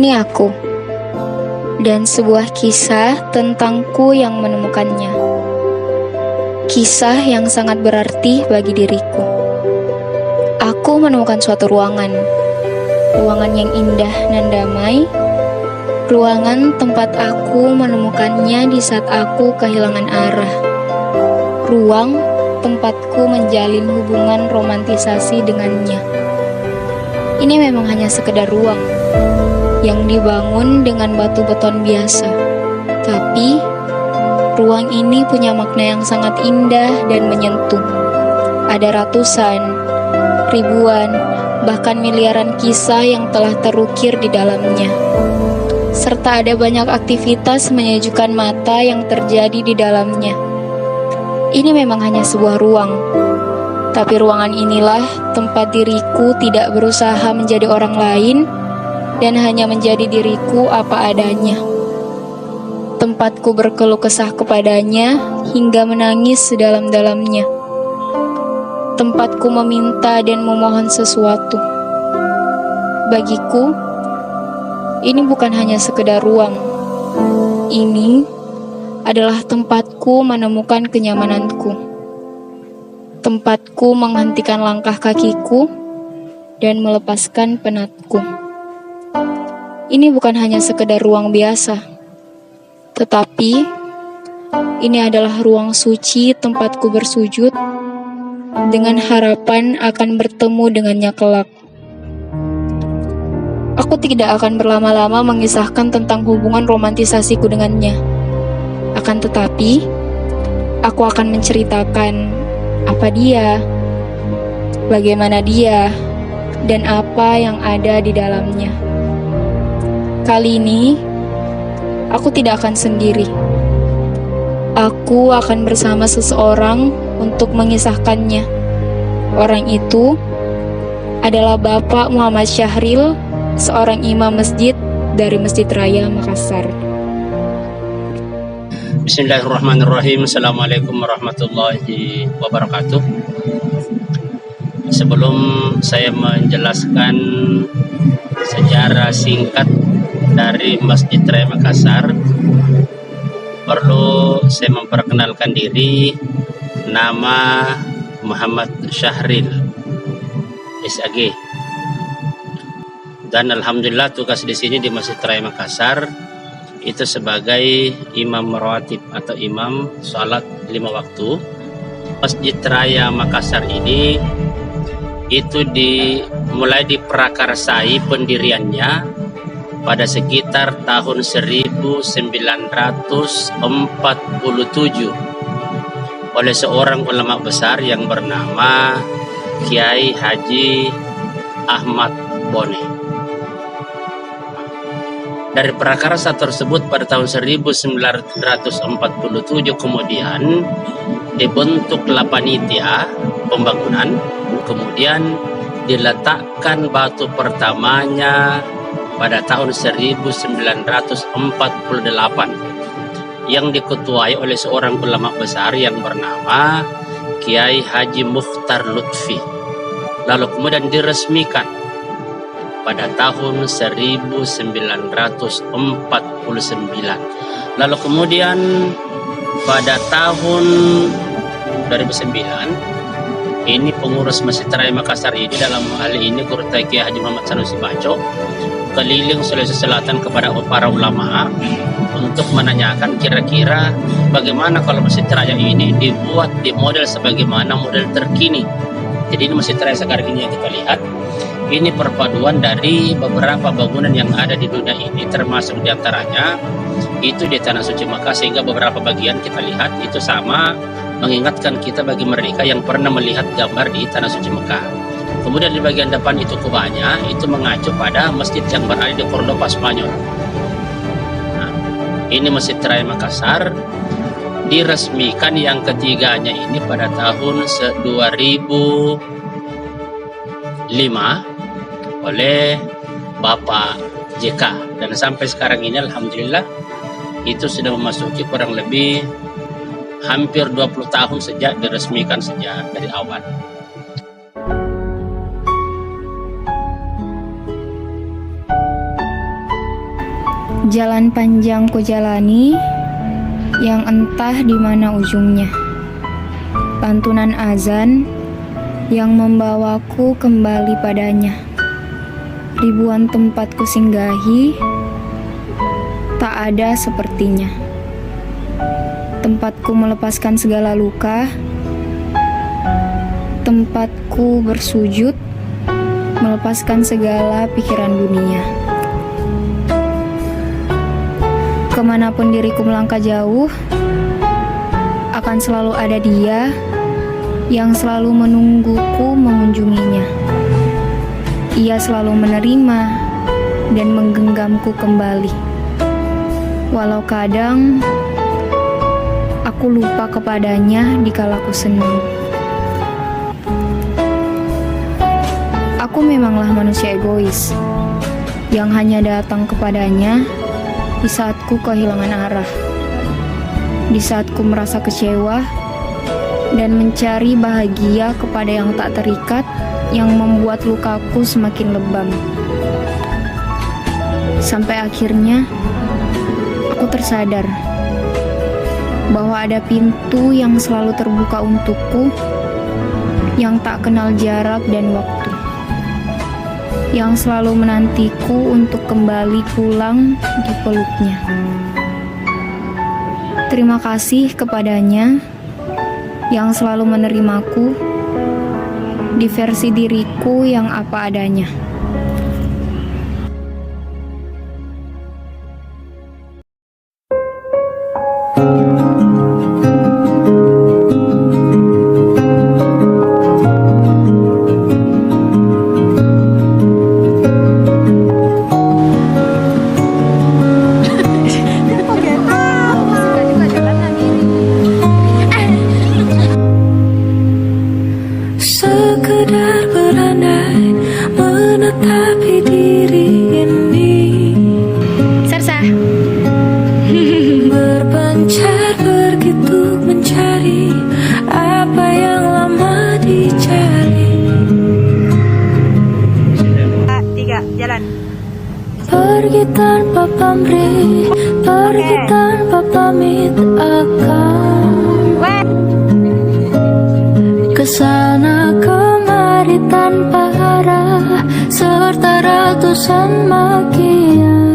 Ini aku, dan sebuah kisah tentangku yang menemukannya. Kisah yang sangat berarti bagi diriku. Aku menemukan suatu ruangan yang indah dan damai. Ruangan tempat aku menemukannya di saat aku kehilangan arah. Ruang tempatku menjalin hubungan romantisasi dengannya. Ini memang hanya sekedar ruang yang dibangun dengan batu beton biasa. Tapi, ruang ini punya makna yang sangat indah dan menyentuh. Ada ratusan, ribuan, bahkan miliaran kisah yang telah terukir di dalamnya. Serta ada banyak aktivitas menyejukkan mata yang terjadi di dalamnya. Ini memang hanya sebuah ruang. Tapi ruangan inilah tempat diriku tidak berusaha menjadi orang lain dan hanya menjadi diriku apa adanya. Tempatku berkeluh kesah kepadanya hingga menangis sedalam-dalamnya. Tempatku meminta dan memohon sesuatu. Bagiku, ini bukan hanya sekedar ruang. Ini adalah tempatku menemukan kenyamananku. Tempatku menghentikan langkah kakiku dan melepaskan penatku. Ini bukan hanya sekedar ruang biasa, tetapi ini adalah ruang suci tempatku bersujud dengan harapan akan bertemu dengannya kelak. Aku tidak akan berlama-lama mengisahkan tentang hubungan romantisasiku dengannya. Akan tetapi, aku akan menceritakan apa dia, bagaimana dia, dan apa yang ada di dalamnya. Kali ini, aku tidak akan sendiri. Aku akan bersama seseorang untuk mengisahkannya. Orang itu adalah Bapak Muhammad Syahril, seorang imam masjid dari Masjid Raya Makassar. Bismillahirrahmanirrahim. Assalamualaikum warahmatullahi wabarakatuh. Sebelum saya menjelaskan sejarah singkat dari Masjid Raya Makassar, perlu saya memperkenalkan diri. Nama Muhammad Syahril SAG, dan alhamdulillah tugas di sini di Masjid Raya Makassar itu sebagai imam rawatib atau imam salat 5 waktu. Masjid Raya Makassar ini itu mulai diprakarsai pendiriannya pada sekitar tahun 1947 oleh seorang ulama besar yang bernama Kiai Haji Ahmad Bone. Dari prakarsa tersebut pada tahun 1947 kemudian dibentuklah panitia pembangunan, kemudian diletakkan batu pertamanya pada tahun 1948 yang diketuai oleh seorang ulama besar yang bernama Kiai Haji Mukhtar Lutfi. Lalu kemudian diresmikan pada tahun 1949. Lalu kemudian pada tahun 2009 ini pengurus Masjid Raya Makassar ini, dalam hal ini Guru Kiai Haji Muhammad Sanusi Baco, keliling Sulawesi Selatan kepada para ulama untuk menanyakan kira-kira bagaimana kalau Masjid Raya ini dibuat di model sebagaimana model terkini. Jadi ini Masjid Raya sekarang ini yang kita lihat, ini perpaduan dari beberapa bangunan yang ada di dunia ini, termasuk diantaranya itu di Tanah Suci Mekah, sehingga beberapa bagian kita lihat itu sama mengingatkan kita bagi mereka yang pernah melihat gambar di Tanah Suci Mekah. Kemudian di bagian depan itu kubahnya itu mengacu pada masjid yang berada di Cordoba, Spanyol. Nah, ini Masjid Raya Makassar diresmikan yang ketiganya ini pada tahun 2005 oleh Bapak JK, dan sampai sekarang ini alhamdulillah itu sudah memasuki kurang lebih hampir 20 tahun sejak diresmikan, sejak dari awal. Jalan panjang ku jalani, yang entah di mana ujungnya. Lantunan azan yang membawaku kembali padanya. Ribuan tempat ku singgahi, tak ada sepertinya. Tempatku melepaskan segala luka, tempatku bersujud, melepaskan segala pikiran dunia. Kemanapun diriku melangkah jauh, akan selalu ada Dia yang selalu menungguku mengunjunginya. Ia selalu menerima dan menggenggamku kembali. Walau kadang aku lupa kepadanya dikala ku senang. Aku memanglah manusia egois yang hanya datang kepadanya di saat ku kehilangan arah, di saat ku merasa kecewa dan mencari bahagia kepada yang tak terikat, yang membuat lukaku semakin lebam. Sampai akhirnya aku tersadar bahwa ada pintu yang selalu terbuka untukku, yang tak kenal jarak dan waktu, yang selalu menantiku untuk kembali pulang di peluknya. Terima kasih kepadanya yang selalu menerimaku di versi diriku yang apa adanya. Sekedar berandai menetapi diri ini, Sarsa. berpencar begitu mencari apa yang lama dicari. 3, jalan. Pergi tanpa pamrih, pergi tanpa pamit akan kesana kemari tanpa arah, serta ratusan makian.